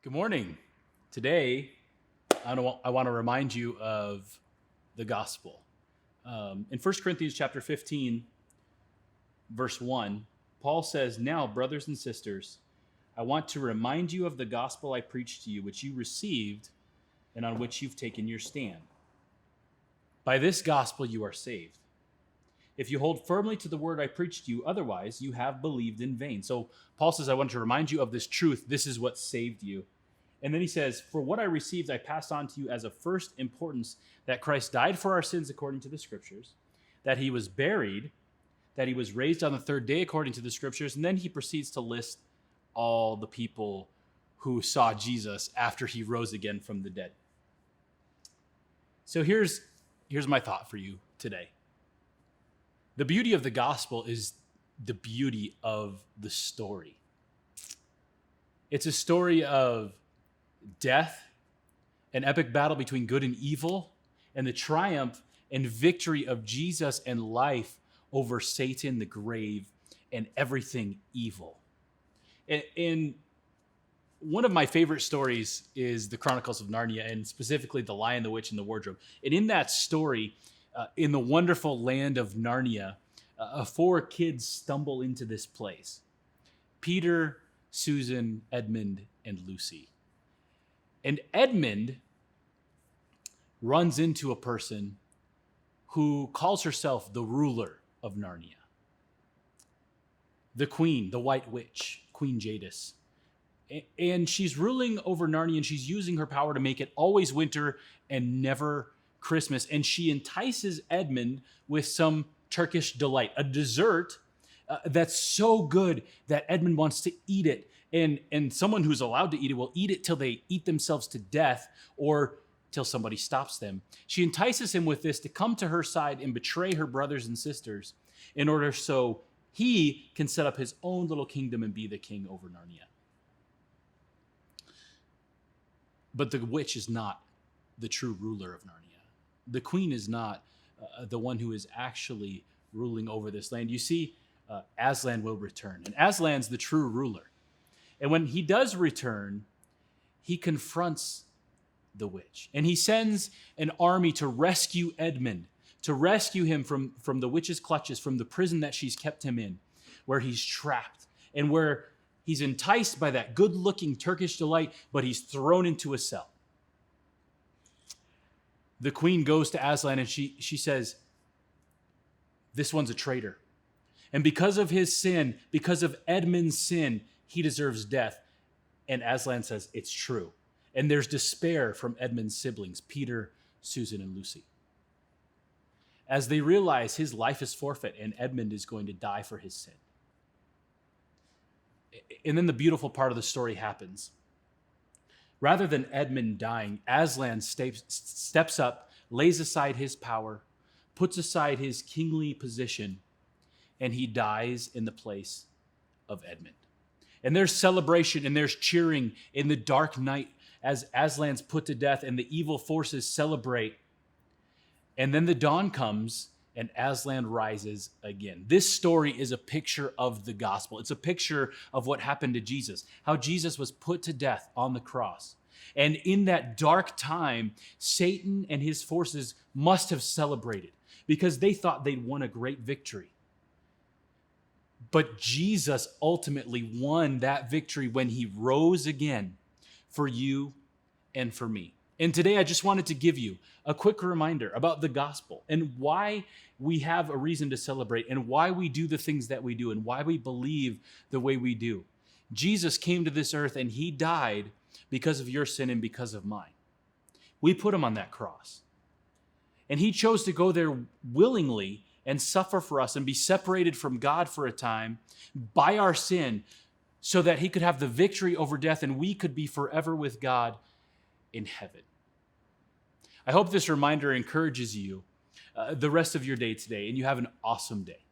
Good morning. Today, I want to remind you of the gospel. In 1 Corinthians chapter 15, verse 1, Paul says, "Now, brothers and sisters, I want to remind you of the gospel I preached to you, which you received and on which you've taken your stand. By this gospel you are saved. If you hold firmly to the word I preached to you, otherwise you have believed in vain." So Paul says, I want to remind you of this truth. This is what saved you. And then he says, "For what I received, I passed on to you as of first importance, that Christ died for our sins according to the scriptures, that he was buried, that he was raised on the third day according to the scriptures." And then he proceeds to list all the people who saw Jesus after he rose again from the dead. So here's my thought for you today. The beauty of the gospel is the beauty of the story. It's a story of death, an epic battle between good and evil, and the triumph and victory of Jesus and life over Satan, the grave, and everything evil. And one of my favorite stories is the Chronicles of Narnia, and specifically The Lion, the Witch, and the Wardrobe. And in that story, in the wonderful land of Narnia, four kids stumble into this place: Peter, Susan, Edmund, and Lucy. And Edmund runs into a person who calls herself the ruler of Narnia. The queen, the White Witch, Queen Jadis. And she's ruling over Narnia, and she's using her power to make it always winter and never Christmas. And she entices Edmund with some Turkish delight, a dessert that's so good that Edmund wants to eat it. And someone who's allowed to eat it will eat it till they eat themselves to death or till somebody stops them. She entices him with this to come to her side and betray her brothers and sisters in order so he can set up his own little kingdom and be the king over Narnia. But the witch is not the true ruler of Narnia. The queen is not the one who is actually ruling over this land. You see, Aslan will return, and Aslan's the true ruler. And when he does return, he confronts the witch, and he sends an army to rescue Edmund, to rescue him from the witch's clutches, from the prison that she's kept him in, where he's trapped and where he's enticed by that good-looking Turkish delight, but he's thrown into a cell. The queen goes to Aslan and she says, "This one's a traitor. And because of his sin, because of Edmund's sin, he deserves death." And Aslan says, "It's true." And there's despair from Edmund's siblings, Peter, Susan, and Lucy, as they realize his life is forfeit and Edmund is going to die for his sin. And then the beautiful part of the story happens. Rather than Edmund dying, Aslan steps up, lays aside his power, puts aside his kingly position, and he dies in the place of Edmund. And there's celebration and there's cheering in the dark night as Aslan's put to death and the evil forces celebrate. And then the dawn comes and Aslan rises again. This story is a picture of the gospel. It's a picture of what happened to Jesus, how Jesus was put to death on the cross. And in that dark time, Satan and his forces must have celebrated because they thought they'd won a great victory. But Jesus ultimately won that victory when he rose again for you and for me. And today I just wanted to give you a quick reminder about the gospel and why we have a reason to celebrate and why we do the things that we do and why we believe the way we do. Jesus came to this earth and he died because of your sin and because of mine. We put him on that cross. And he chose to go there willingly and suffer for us and be separated from God for a time by our sin so that he could have the victory over death and we could be forever with God in heaven. I hope this reminder encourages you the rest of your day today and you have an awesome day.